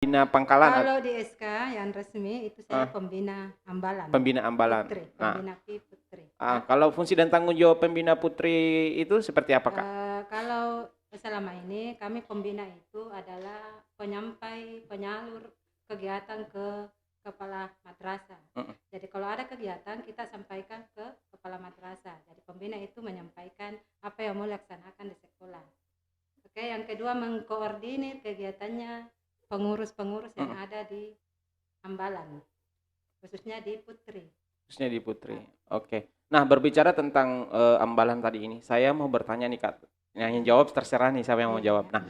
Pembina Pangkalan. Kalau di SK yang resmi itu saya pembina Ambalan. Pembina Ambalan. Putri, Nah, pembina Ki Putri. kalau fungsi dan tanggung jawab pembina Putri itu seperti apa, Kak? Kalau selama ini kami pembina itu adalah penyampai, penyalur kegiatan ke kepala madrasah. Jadi kalau ada kegiatan kita sampaikan ke kepala madrasah. Jadi pembina itu menyampaikan apa yang mau dilaksanakan di sekolah. Oke, yang kedua mengkoordinir kegiatannya pengurus-pengurus yang ada di Ambalan, khususnya di Putri. Oke. Nah, berbicara tentang Ambalan tadi ini, saya mau bertanya nih, Kak. Yang jawab terserah nih siapa yang mau jawab. Nah,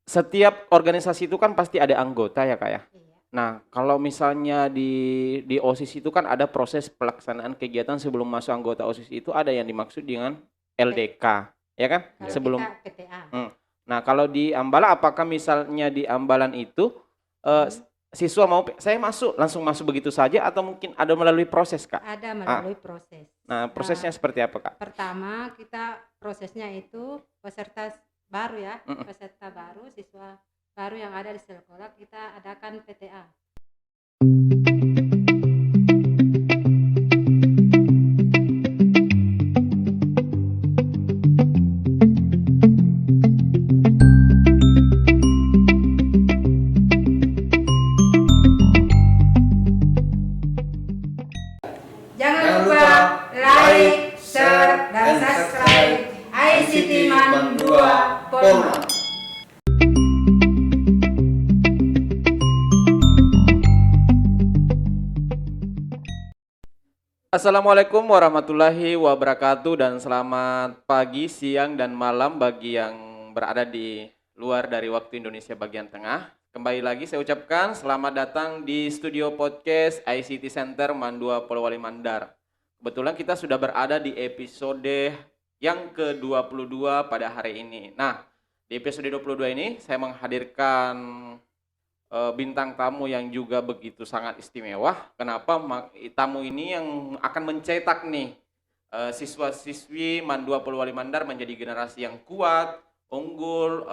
setiap organisasi itu kan pasti ada anggota ya, Kak ya? Iya. Nah, kalau misalnya di OSIS itu kan ada proses pelaksanaan kegiatan sebelum masuk anggota OSIS itu ada yang dimaksud dengan LDK, ya kan? Kalau Sebelum kita PTA. Nah, kalau di Ambalan, apakah misalnya di Ambalan itu siswa saya langsung masuk begitu saja atau mungkin ada melalui proses, Kak? Ada melalui proses. Nah, prosesnya seperti apa, Kak? Pertama, kita prosesnya itu peserta baru ya, peserta baru, siswa baru yang ada di sekolah, kita adakan PTA. Jangan lupa like, share, dan subscribe ICT Man 2 Polman. Assalamualaikum warahmatullahi wabarakatuh dan selamat pagi, siang, dan malam bagi yang berada di luar dari waktu Indonesia bagian tengah. Kembali lagi saya ucapkan selamat datang di studio podcast ICT Center Man 2 Polewali Mandar. Kebetulan kita sudah berada di episode yang ke-22 pada hari ini. Nah, di episode 22 ini saya menghadirkan bintang tamu yang juga begitu sangat istimewa. Kenapa? Tamu ini yang akan mencetak nih siswa-siswi Man 2 Polewali Mandar menjadi generasi yang kuat, unggul,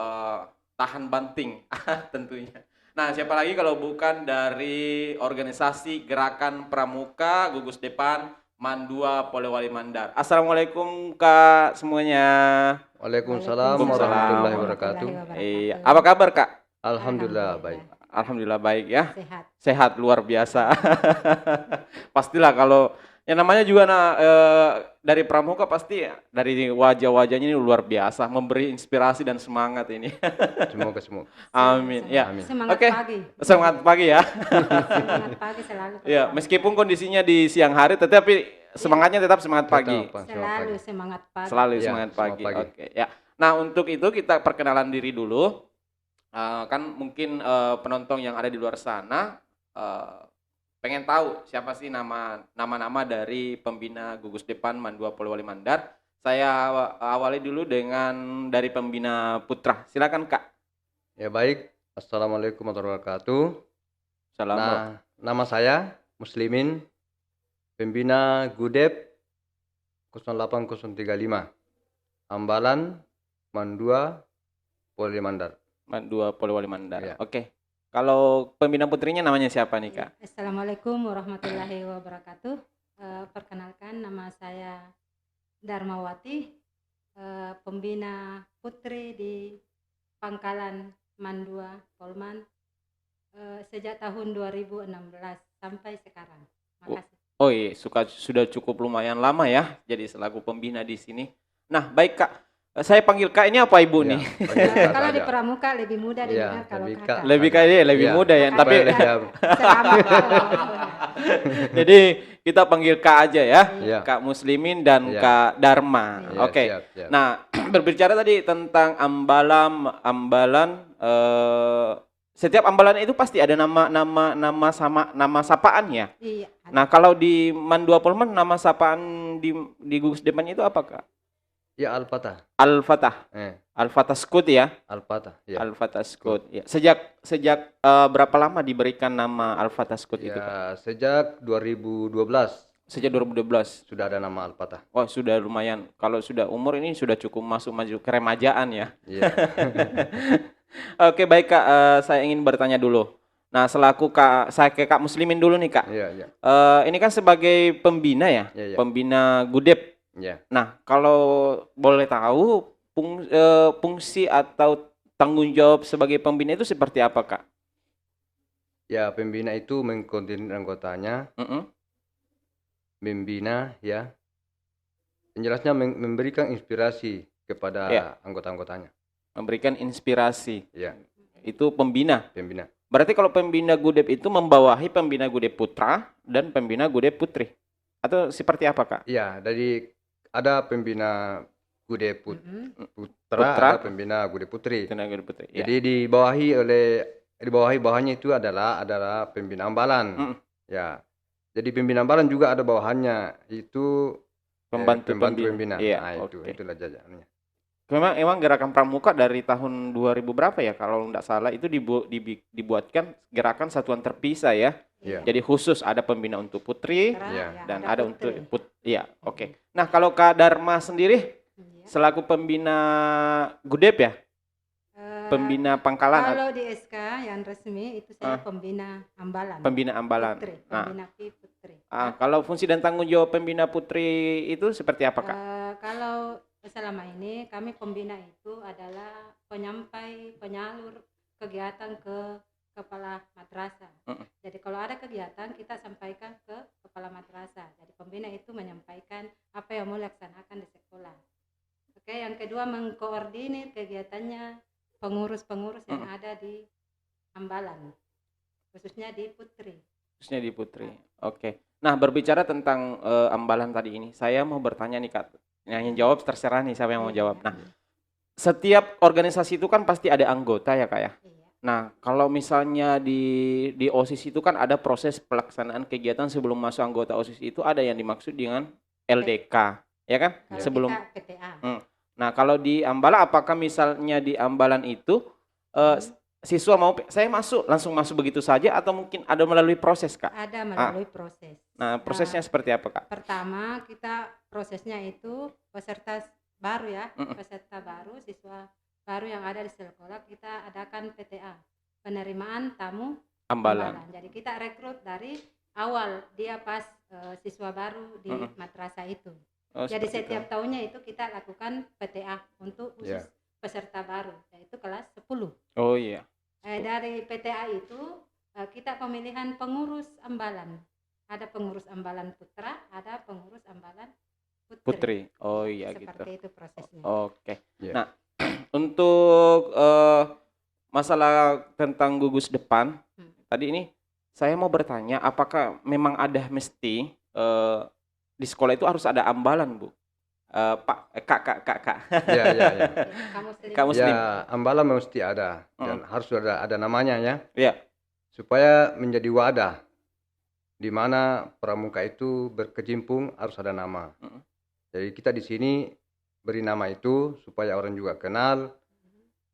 tahan banting tentunya. Nah, siapa lagi kalau bukan dari organisasi Gerakan Pramuka Gugus Depan Man 2 Polewali Mandar. Assalamualaikum Kak semuanya. Waalaikumsalam warahmatullahi wabarakatuh. Iya, apa kabar Kak? Alhamdulillah baik. Alhamdulillah baik ya. Sehat. Sehat luar biasa. Pastilah kalau yang namanya juga dari Pramuka pasti dari wajah-wajahnya ini luar biasa, memberi inspirasi dan semangat ini. Semoga semua. Amin. Ya. Amin. Semangat Oke. pagi. Semangat pagi ya. Semangat pagi selalu. Ya, meskipun kondisinya di siang hari tetapi semangatnya tetap semangat pagi. Selalu semangat pagi. Selalu Ya, semangat pagi. semangat pagi. Oke, ya. Nah, untuk itu kita perkenalan diri dulu. Kan mungkin penonton yang ada di luar sana pengen tahu siapa sih nama-nama dari pembina Gugus Depan Man 2 Polewali Mandar. Saya awali dulu dengan dari pembina Putra. Silakan Kak. Ya baik. Assalamualaikum warahmatullahi wabarakatuh. Salam. Nah, nama saya Muslimin, pembina Gudep 08035, Ambalan Man 2 Polewali Mandar. Man 2 Polewali Mandar. Ya. Oke. Kalau pembina putrinya namanya siapa nih Kak? Assalamualaikum warahmatullahi wabarakatuh. Perkenalkan nama saya Darmawati, pembina putri di Pangkalan Man 2 Polman sejak tahun 2016 sampai sekarang. Makasih. Oh iya, sudah cukup lumayan lama ya jadi selaku pembina di sini. Nah, baik Kak. Saya panggil Kak ini apa Ibu Ya, nih? panggil Kak Kalau di saja. Pramuka lebih mudah didengar Iya, kalau lebih kakak. Kak. Lebih Iya. muda ya, tapi Ya, Selamat. jadi kita panggil Kak aja ya. Iya. Kak Muslimin dan Iya. Kak Dharma. Iya, Oke. siap, siap. Nah, berbicara tadi tentang ambalan setiap ambalan itu pasti ada nama sapaan ya. Iya. Nah, kalau di Man 2 Polman nama sapaan di Gugus Depan itu apa Kak? Ya Al-Fatah. Al-Fatah. Al-Fatah Scout ya. Al-Fatah. Ya. Al-Fatah Scout. Ya. Sejak berapa lama diberikan nama Al-Fatah Scout itu? Kak? Ya, sejak 2012 Sejak 2012. sudah ada nama Al-Fatah. Wah, sudah lumayan. Kalau sudah umur ini sudah cukup maju ke remajaan ya. Iya. Oke, baik Kak, saya ingin bertanya dulu. Nah, selaku saya ke Kak Muslimin dulu nih, Kak. Iya, iya. Ini kan sebagai pembina ya, Iya, iya. pembina Gudep. Iya. Nah, kalau boleh tahu fungsi atau tanggung jawab sebagai pembina itu seperti apa, Kak? Ya, pembina itu mengkoordinir anggotanya, Mm-mm. membina ya. Yang jelasnya memberikan inspirasi kepada Ya, anggota-anggotanya. memberikan inspirasi. Ya, Itu pembina. pembina. Berarti kalau pembina Gudep itu membawahi pembina Gudep Putra dan pembina Gudep Putri. Atau seperti apa, Kak? Iya, dari ada pembina Gude Putra, Putra, ada pembina Gude Putri. pembina Gudep Putri. Ya. Jadi dibawahi bawahnya itu adalah pembina ambalan. Mm. Ya. Jadi pembina ambalan juga ada bawahannya, itu Pembantu pembina. Iya, Nah, oke. itulah jajanannya. Memang gerakan pramuka dari tahun 2000 berapa ya kalau tidak salah itu dibuatkan gerakan satuan terpisah ya. Iya. Jadi khusus ada pembina untuk putri Putra, Iya. ya, dan ada untuk putri. iya, oke. Nah, kalau Kak Dharma sendiri Iya. selaku pembina Gudep ya, pembina Pangkalan, Kalau di SK yang resmi itu saya pembina ambalan. pembina Ambalan. Putri, Nah, pembina Putri. kalau fungsi dan tanggung jawab pembina putri itu seperti apa, Kak? Kalau selama ini kami pembina itu adalah penyalur kegiatan ke kepala madrasah. Jadi kalau ada kegiatan kita sampaikan ke kepala madrasah. Jadi pembina itu menyampaikan apa yang mau dilaksanakan di sekolah. Oke, yang kedua mengkoordinir kegiatannya pengurus-pengurus yang ada di ambalan, khususnya di Putri. Khususnya di Putri. Oke. Nah, berbicara tentang ambalan tadi ini, saya mau bertanya nih, Kak. Yang jawab terserah nih siapa yang mau jawab. Nah, setiap organisasi itu kan pasti ada anggota ya, Kak ya. Iya. Nah, kalau misalnya di OSIS itu kan ada proses pelaksanaan kegiatan sebelum masuk anggota OSIS itu ada yang dimaksud dengan LDK, ya kan? Kalau Sebelum kita PTA. Nah, kalau di Ambalan apakah misalnya di Ambalan itu siswa saya langsung masuk begitu saja atau mungkin ada melalui proses, Kak? Ada melalui proses. Nah, prosesnya seperti apa, Kak? Pertama kita prosesnya itu peserta baru ya, peserta baru, siswa baru yang ada di sekolah kita adakan PTA, penerimaan tamu Ambalan. Jadi kita rekrut dari awal dia pas siswa baru di madrasah itu. Jadi setiap tahunnya itu kita lakukan PTA untuk khusus peserta baru, yaitu kelas 10. Oh iya. Dari PTA itu kita pemilihan pengurus ambalan. Ada pengurus ambalan putra, ada pengurus ambalan putri. Oh iya Seperti gitu. Seperti itu prosesnya. Oke. Yeah. Nah, untuk masalah tentang gugus depan, tadi ini saya mau bertanya, apakah memang ada mesti di sekolah itu harus ada ambalan, Bu? Kak. Ya. Kamu Muslim. Ya, ambalan mesti ada dan harus ada namanya ya. Iya. Supaya menjadi wadah di mana pramuka itu berkecimpung harus ada nama. Jadi kita di sini beri nama itu supaya orang juga kenal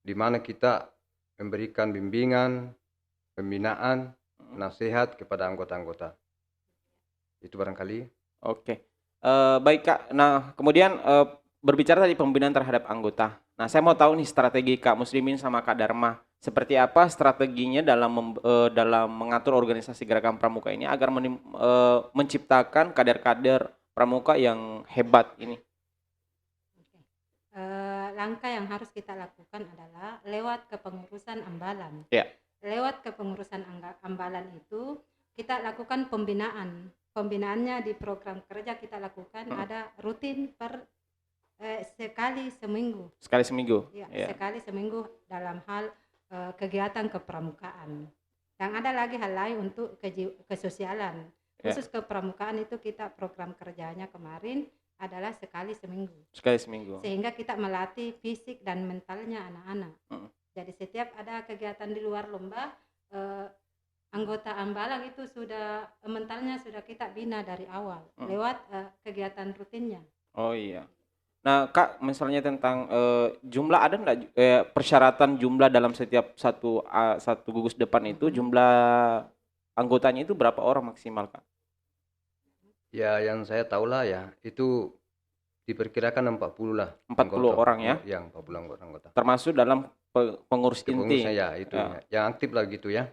di mana kita memberikan bimbingan, pembinaan, nasihat kepada anggota-anggota. Itu barangkali. Oke. Baik, Kak. Nah, kemudian berbicara tadi pembinaan terhadap anggota. Nah, saya mau tahu nih strategi Kak Muslimin sama Kak Dharma. Seperti apa strateginya dalam mengatur organisasi gerakan pramuka ini agar menciptakan kader-kader pramuka yang hebat ini? Langkah yang harus kita lakukan adalah lewat kepengurusan ambalan. Ya. Lewat kepengurusan ambalan itu kita lakukan pembinaan. Pembinaannya di program kerja kita lakukan ada rutin per sekali seminggu. Sekali seminggu. Ya, sekali seminggu dalam hal kegiatan kepramukaan. Dan ada lagi hal lain untuk kesosialan. Khusus kepramukaan itu kita program kerjanya kemarin adalah sekali seminggu. Sekali seminggu. Sehingga kita melatih fisik dan mentalnya anak-anak. Jadi setiap ada kegiatan di luar lomba, anggota ambalan itu sudah mentalnya sudah kita bina dari awal lewat kegiatan rutinnya. Oh iya. Nah, Kak, misalnya tentang jumlah ada enggak persyaratan jumlah dalam setiap satu gugus depan itu jumlah anggotanya itu berapa orang maksimal, Kak? Ya, yang saya tahu lah ya, itu diperkirakan 40 lah. 40 orang ya? Yang 40 anggota. Termasuk dalam pengurus inti. Pengurusnya ya, itu ya. Yang aktif lah gitu ya.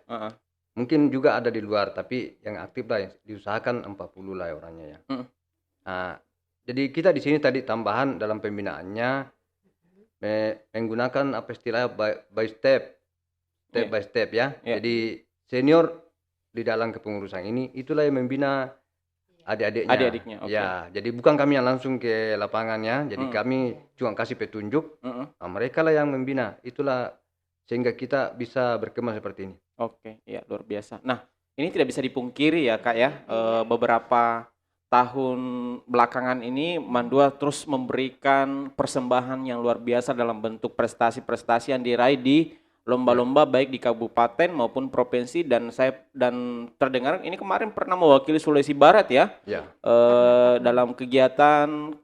Mungkin juga ada di luar, tapi yang aktif lah yang diusahakan 40 lah orangnya ya. Nah, jadi kita di sini tadi tambahan dalam pembinaannya menggunakan apa istilah by step by step ya. Jadi senior di dalam kepengurusan ini itulah yang membina adik-adiknya. Ya, jadi bukan kami yang langsung ke lapangannya, jadi kami cuma kasih petunjuk. Nah, mereka lah yang membina. Itulah sehingga kita bisa berkembang seperti ini. Oke, ya luar biasa. Nah, ini tidak bisa dipungkiri ya Kak ya, beberapa tahun belakangan ini Mandua terus memberikan persembahan yang luar biasa dalam bentuk prestasi-prestasi yang diraih di lomba-lomba baik di kabupaten maupun provinsi, dan terdengar ini kemarin pernah mewakili Sulawesi Barat ya, dalam kegiatan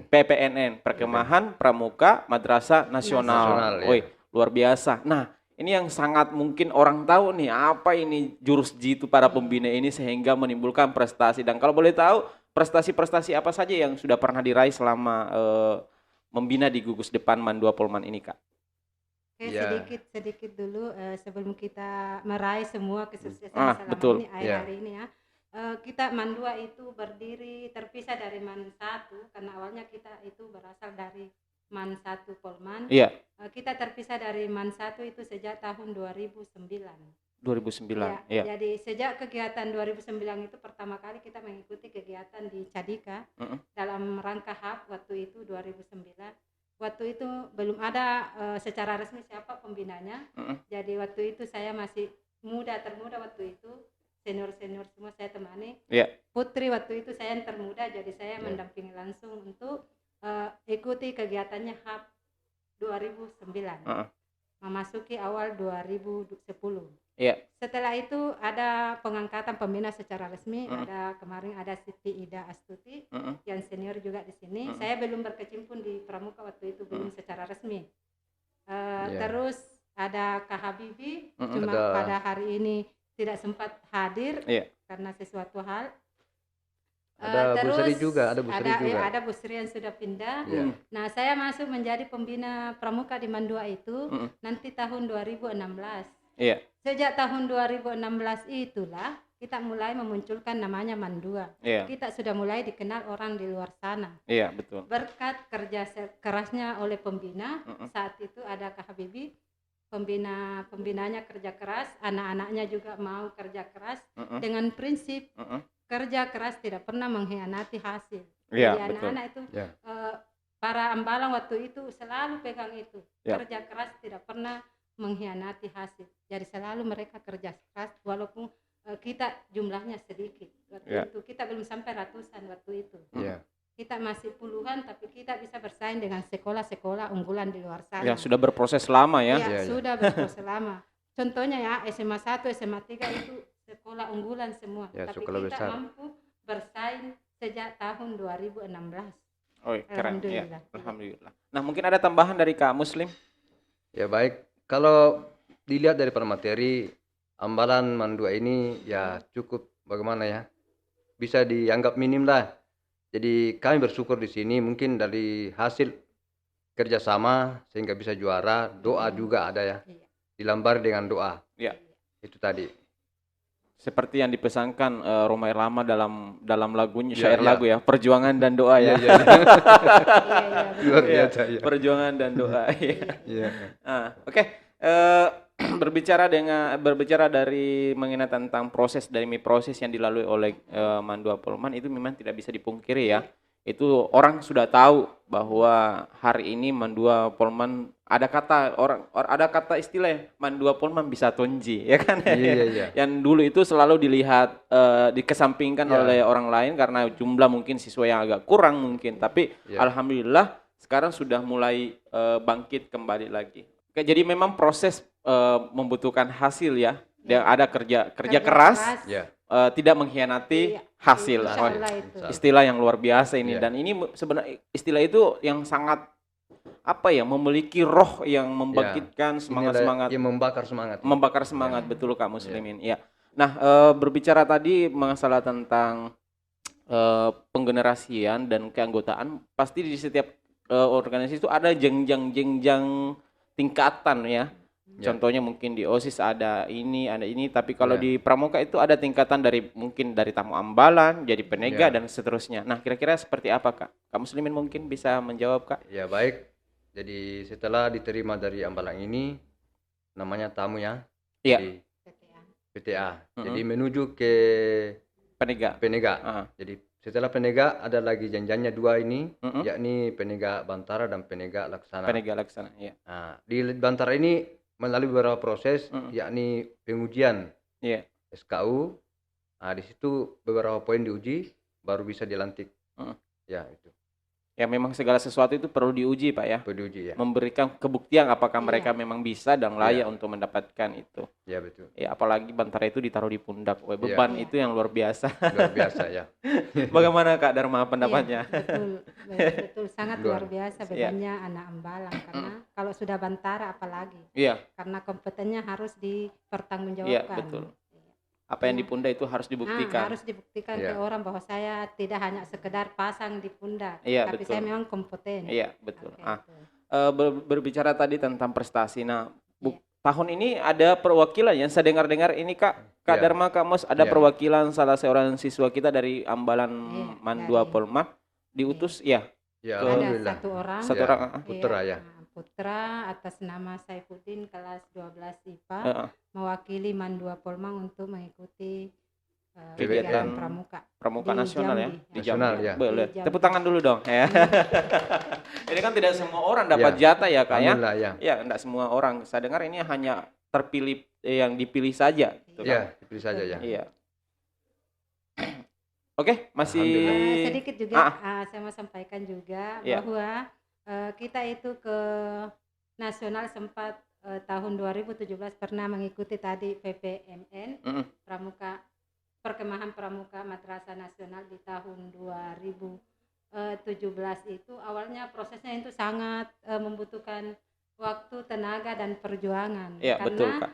PPNN, Perkemahan Pramuka Madrasah Nasional. Luar biasa. Nah, ini yang sangat mungkin orang tahu nih, apa ini jurus jitu para pembina ini sehingga menimbulkan prestasi. Dan kalau boleh tahu, prestasi-prestasi apa saja yang sudah pernah diraih selama membina di Gugus Depan Mandua Polman ini, Kak? Oke, sedikit dulu sebelum kita meraih semua kesuksesan selama ini, hari ini ya. Kita Mandua itu berdiri terpisah dari Man 1 karena awalnya kita itu berasal dari Man 1 Polman. Kita terpisah dari Man 1 itu sejak tahun 2009. Ya. Jadi sejak kegiatan 2009 itu pertama kali kita mengikuti kegiatan di Cadika dalam rangka HAP waktu itu 2009. Waktu itu belum ada secara resmi siapa pembinanya. Jadi waktu itu saya masih termuda waktu itu. Senior semua saya temani. Putri waktu itu saya yang termuda, jadi saya mendampingi langsung untuk ikuti kegiatannya HAP 2009. Memasuki awal 2010. Setelah itu ada pengangkatan pembina secara resmi. Kemarin ada Siti Ida Astuti yang senior juga di sini. Saya belum berkecimpung di Pramuka waktu itu, belum secara resmi. Terus ada Kak Habibi, cuma pada hari ini tidak sempat hadir karena sesuatu hal. Ada Bu Sri juga, ada Bu Sri yang sudah pindah. Nah, saya masuk menjadi pembina Pramuka di Mandua itu nanti tahun 2016. Sejak tahun 2016 itulah kita mulai memunculkan namanya Mandua. Kita sudah mulai dikenal orang di luar sana. Betul. Berkat kerja kerasnya oleh pembina, saat itu ada Kak Habibi, pembinanya kerja keras, anak-anaknya juga mau kerja keras dengan prinsip kerja keras tidak pernah mengkhianati hasil. Jadi anak-anak itu para ambalang waktu itu selalu pegang itu, kerja keras tidak pernah mengkhianati hasil. Jadi selalu mereka kerja keras walaupun kita jumlahnya sedikit. Waktu itu kita belum sampai ratusan waktu itu. Kita masih puluhan, tapi kita bisa bersaing dengan sekolah-sekolah unggulan di luar sana. Sudah berproses lama ya? Sudah berproses lama. Contohnya ya SMA 1, SMA 3 itu sekolah unggulan semua. Tapi kita mampu bersaing sejak tahun 2016. Keren. Alhamdulillah. Nah, mungkin ada tambahan dari Kak Muslim? Ya baik, kalau dilihat dari materi ambalan Mandua ini ya cukup bagaimana ya, bisa dianggap minim lah. Jadi kami bersyukur di sini mungkin dari hasil kerjasama sehingga bisa juara. Doa juga ada ya, dilambari dengan doa. Itu tadi. Seperti yang dipesankan Rhoma Irama dalam lagunya, syair lagu ya, perjuangan dan doa ya. Luar biasa ya. Perjuangan dan doa. Oke. Berbicara dari mengenai tentang proses yang dilalui oleh Mandua Polman, itu memang tidak bisa dipungkiri ya. Itu orang sudah tahu bahwa hari ini Mandua Polman ada kata istilah ya, Mandua Polman bisa tonji ya kan. Yang dulu itu selalu dilihat dikesampingkan oleh orang lain karena jumlah mungkin siswa yang agak kurang mungkin, tapi alhamdulillah sekarang sudah mulai bangkit kembali lagi. Oke, jadi memang proses membutuhkan hasil ya. Ada kerja keras. Tidak mengkhianati hasil. Istilah yang luar biasa ini. Dan ini sebenarnya istilah itu yang sangat memiliki roh yang membangkitkan semangat. Yang membakar semangat. Betul Kak Muslimin. Nah, berbicara tadi masalah tentang penggenerasian dan keanggotaan, pasti di setiap organisasi itu ada jenjang tingkatan ya. Ya. Contohnya mungkin di OSIS ada ini, tapi kalau Ya. di Pramuka itu ada tingkatan dari mungkin dari tamu ambalan, jadi penega Ya. dan seterusnya. Nah, kira-kira seperti apa, Kak? Kak Muslimin mungkin bisa menjawab, Kak? Ya, baik. Jadi setelah diterima dari ambalang ini, namanya tamu ya. Iya. Jadi PTA. PTA. Mm-mm. Jadi menuju ke Penega. penega. Ah. Jadi setelah penega ada lagi janjiannya dua ini, Mm-mm. yakni penega Bantara dan penega Laksana. Penega laksana, iya. Nah, di Bantara ini melalui beberapa proses, Mm-mm. yakni pengujian Iya. SKU. Nah, di situ beberapa poin diuji, baru bisa dilantik. Mm. Ya, itu. Ya memang segala sesuatu itu perlu diuji, Pak ya. Perlu diuji ya. Memberikan kebuktian apakah Iya. mereka memang bisa dan layak Iya. untuk mendapatkan itu. Ya, betul. Ya apalagi Bantara itu ditaruh di pundak. Wah, beban Iya. itu yang luar biasa. Luar biasa ya. Bagaimana Kak Dharma pendapatnya? Iya, betul, sangat luar biasa Iya. bebannya anak ambalang, karena kalau sudah Bantara apalagi, Iya, karena kompetennya harus iya dipertanggungjawabkan. betul. Iya. Apa yang di pundak itu harus dibuktikan. Harus dibuktikan Iya. ke orang bahwa saya tidak hanya sekedar pasang di pundak, Iya, tapi betul. saya memang kompeten. Iya, betul. Oke, Ah, betul. berbicara tadi tentang prestasi. Nah, Iya. tahun ini ada perwakilan yang saya dengar-dengar ini Kak Iya. Dharma, Kak Mos, ada Iya. perwakilan salah seorang siswa kita dari Ambalan Iya, Mandua dari- Polma diutus ya. Ya, Ke- Ada alhamdulillah. satu orang, Satu Ya. orang. Putra ya. Putra atas nama Saifuddin kelas 12 IPA Heeh. mewakili Mandua Polmang untuk mengikuti Kegiatan kegiatan pramuka Pramuka di nasional ya, Jambi. di Nasional, Jambi. ya. Boleh. Di Jambi. Tepuk tangan dulu dong ya. Ini kan tidak semua orang dapat jatah ya Kak ya. Alhamdulillah ya. Ya, enggak semua orang. Saya dengar ini hanya terpilih yang dipilih saja gitu kan. Ya, dipilih saja ya. Iya. Oke, masih Alhamdulillah. Sedikit juga saya mau sampaikan juga Iya. bahwa kita itu ke nasional sempat tahun 2017 pernah mengikuti tadi PPMN Mm-mm. Pramuka Perkemahan Pramuka Madrasah Nasional di tahun 2017 itu. Awalnya prosesnya itu sangat membutuhkan waktu, tenaga dan perjuangan. Iya, Karena betul Kak.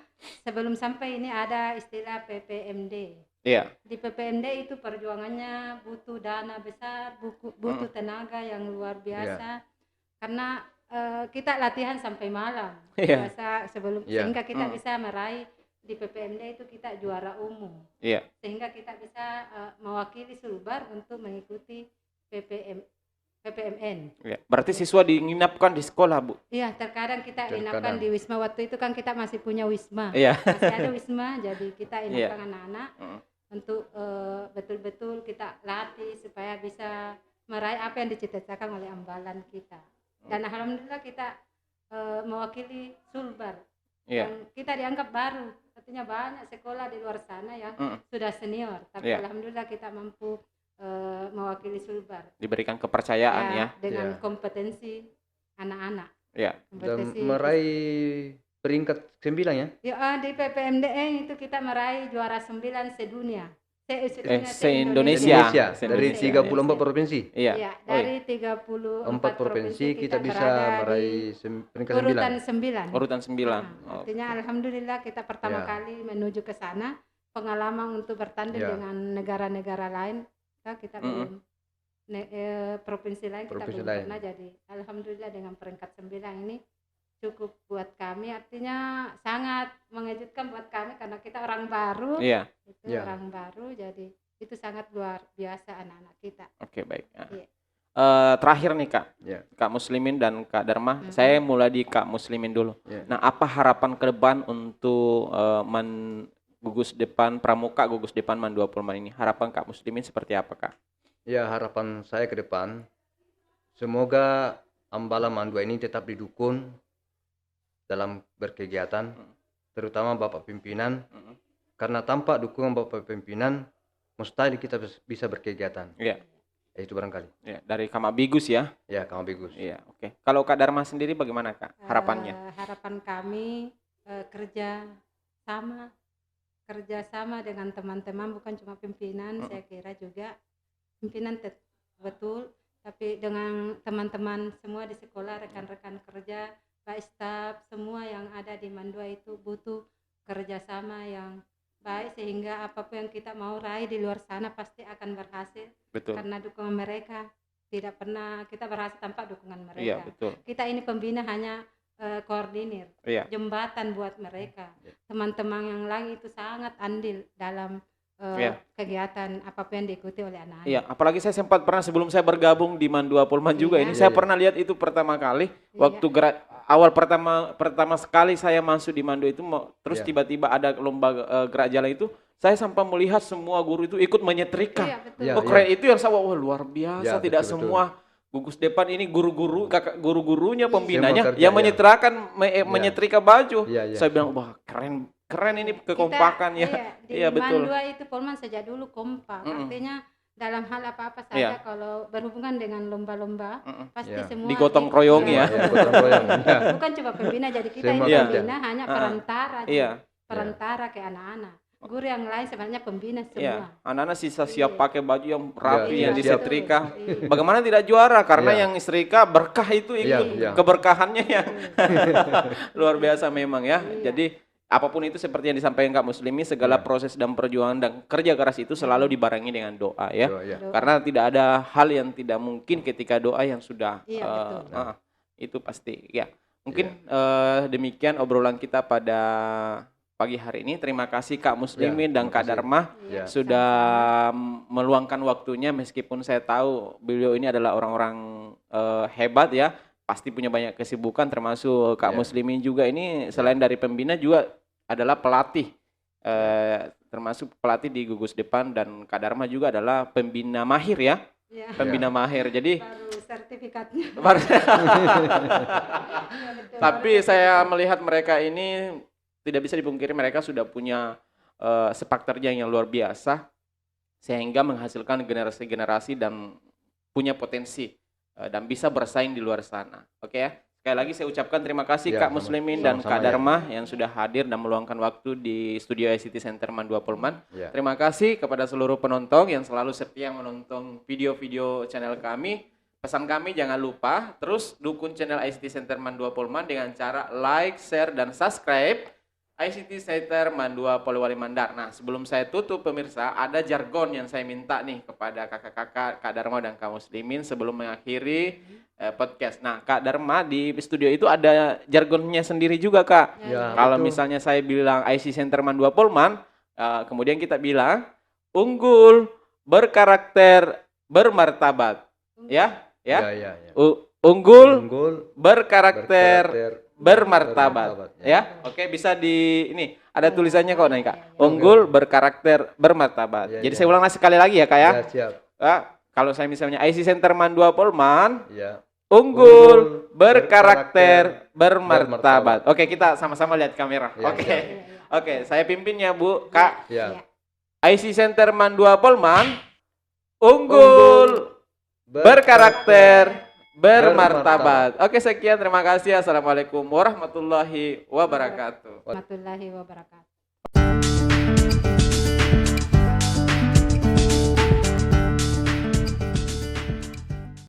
sebelum sampai ini ada istilah PPMD. Iya. Di PPMD itu perjuangannya butuh dana besar, butuh tenaga yang luar biasa, karena kita latihan sampai malam. Iya. Biasa sebelum Iya. sehingga kita bisa meraih di PPMD itu kita juara umum. Iya. Sehingga kita bisa mewakili Sulbar untuk mengikuti PPMN. Iya. Berarti siswa diinapkan di sekolah, Bu. Iya, terkadang kita Terkadang. inapkan di Wisma. Waktu itu kan kita masih punya Wisma. Iya. Masih ada Wisma, jadi kita Iya. inapkan anak-anak Mm. untuk betul-betul kita latih supaya bisa meraih apa yang dicita-citakan oleh ambalan kita. Dan alhamdulillah kita mewakili Sulbar. Iya. Yang kita dianggap baru. Artinya banyak sekolah di luar sana yang sudah senior, tapi Iya. alhamdulillah kita mampu mewakili Sulbar. Diberikan kepercayaan ya. Dengan Iya. kompetensi anak-anak. Iya. Dan Kompetensi meraih peringkat 9 ya. ya, di PPMDN itu kita meraih juara 9 sedunia. Se-Indonesia. Indonesia dari Se-Indonesia. 34 provinsi. Iya. Ya, Oh, iya. dari 34 4 provinsi kita bisa berada meraih peringkat di 9. urutan 9. Urutan 9. Artinya alhamdulillah kita pertama Ya. kali menuju ke sana, pengalaman untuk bertanding Ya. dengan negara-negara lain. Kita belum provinsi lain kita Provinsi belum lain. pernah, jadi alhamdulillah dengan peringkat 9 ini cukup buat kami, artinya sangat mengejutkan buat kami karena kita orang baru. Iya. Itu Ya. orang baru, jadi itu sangat luar biasa anak-anak kita. Oke, baik. Iya. Terakhir nih Kak. Ya. Kak Muslimin dan Kak Dharma, saya mulai di Kak Muslimin dulu. Ya. Nah, apa harapan ke depan untuk gugus depan Pramuka, gugus depan Mandua Polman ini? Harapan Kak Muslimin seperti apa, Kak? Ya, harapan saya ke depan semoga Ambalan Mandua ini tetap didukung dalam berkegiatan, terutama Bapak Pimpinan, karena tanpa dukungan Bapak Pimpinan mustahil kita bisa berkegiatan. Iya. Itu barangkali. Ya, dari Kak Bigus ya. Ya, Kang Bagus. Iya, oke. Kalau Kak Dharma sendiri bagaimana, Kak? Harapannya? Harapan kami kerjasama dengan teman-teman, bukan cuma pimpinan, saya kira juga pimpinan betul, tapi dengan teman-teman semua di sekolah, rekan-rekan kerja, Pak staf, semua yang ada di Mandua itu butuh kerjasama yang baik, sehingga apapun yang kita mau raih di luar sana pasti akan berhasil. Betul. Karena dukungan mereka tidak pernah kita berhasil tanpa dukungan mereka. Iya, betul. Kita ini pembina hanya koordinir, Iya. jembatan buat mereka. Teman-teman yang lain itu sangat andil dalam Iya. kegiatan apapun yang diikuti oleh anak-anak. Iya, apalagi saya sempat pernah sebelum saya bergabung di Mandua Polman juga ini, Iya. saya pernah lihat itu pertama kali waktu awal pertama sekali saya masuk di Mandu itu, terus Iya. tiba-tiba ada lomba gerak jalan itu, saya sampai melihat semua guru itu ikut menyetrika. Iya, betul. Iya, Oh keren, itu yang saya wah luar biasa, Iya, tidak betul, semua gugus depan ini guru-gurunya pembinanya Semua kerja, yang iya. menyetrakan menyetrika baju. Iya, iya. Saya bilang wah keren ini kekompakan ya. Di Iya betul. Mandua itu Polman sejak dulu kompak. Artinya dalam hal apa-apa saja Iya. kalau berhubungan dengan lomba-lomba pasti Iya. semua Digotong royongi ya. Iya, gotong royong. Iya. Bukan cuma pembina, jadi kita Semua ini kerja. pembina hanya perantara, Iya. perantara ke anak-anak. Guru yang lain sebenarnya pembina semua. Iya, anak-anak sisa siap pakai baju yang rapi Iya, yang iya, disetrika. Iya. Bagaimana tidak juara? Karena Iya. yang setrika berkah itu ikut Iya, iya. keberkahannya ya. Luar biasa memang ya. Jadi apapun itu seperti yang disampaikan Kak Muslimi, segala proses dan perjuangan dan kerja keras itu selalu dibarengi dengan doa ya. Doa, iya. Karena tidak ada hal yang tidak mungkin ketika doa yang sudah Iya, betul. itu pasti ya. Mungkin demikian obrolan kita pada pagi hari ini. Terima kasih Kak Muslimin dan terima Kak kasih. Dharma Ya. sudah meluangkan waktunya, meskipun saya tahu beliau ini adalah orang-orang hebat ya, pasti punya banyak kesibukan, termasuk Kak Ya. Muslimin juga ini selain dari pembina juga adalah pelatih, termasuk pelatih di Gugus Depan, dan Kak Dharma juga adalah pembina mahir ya, Iya. pembina mahir. Jadi Baru sertifikatnya. Iya, betul. tapi saya melihat mereka ini tidak bisa dipungkiri, mereka sudah punya sepak terjang yang luar biasa sehingga menghasilkan generasi-generasi dan punya potensi dan bisa bersaing di luar sana. Oke ya. Sekali lagi saya ucapkan terima kasih Ya, Kak Muslimin dan sama-sama Kak ya. Dharma yang sudah hadir dan meluangkan waktu di studio ICT Center Mandua Polman. Ya. Terima kasih kepada seluruh penonton yang selalu setia menonton video-video channel kami. Pesan kami jangan lupa terus dukung channel ICT Center Mandua Polman dengan cara like, share, dan subscribe ICT Center Mandua Polewali Mandar. Nah, sebelum saya tutup pemirsa, ada jargon yang saya minta nih kepada kakak-kakak, Kak Dharma dan Kak Muslimin sebelum mengakhiri podcast. Nah, Kak Dharma di studio itu ada jargonnya sendiri juga, Kak. Ya, Kalau betul. misalnya saya bilang ICT Center Mandua Polman, kemudian kita bilang unggul, berkarakter, bermartabat. Ya, ya. Ya, ya. Unggul, Unggul, berkarakter, bermartabat. Ya, oke, bisa di ini ada tulisannya kok nih Kak. Unggul, berkarakter, bermartabat. Ya, Jadi ya. saya ulang sekali lagi ya Kak ya. Ya, siap. Kalau saya misalnya IC Center Mandua Polman, Ya. unggul, berkarakter, bermartabat. Oke, kita sama-sama lihat kamera. Ya, Oke. siap. Oke, saya pimpin ya Bu, Kak. Ya. IC Center Mandua Polman, unggul, berkarakter, bermartabat. Oke, sekian, terima kasih. Assalamualaikum warahmatullahi wabarakatuh. Warahmatullahi wabarakatuh.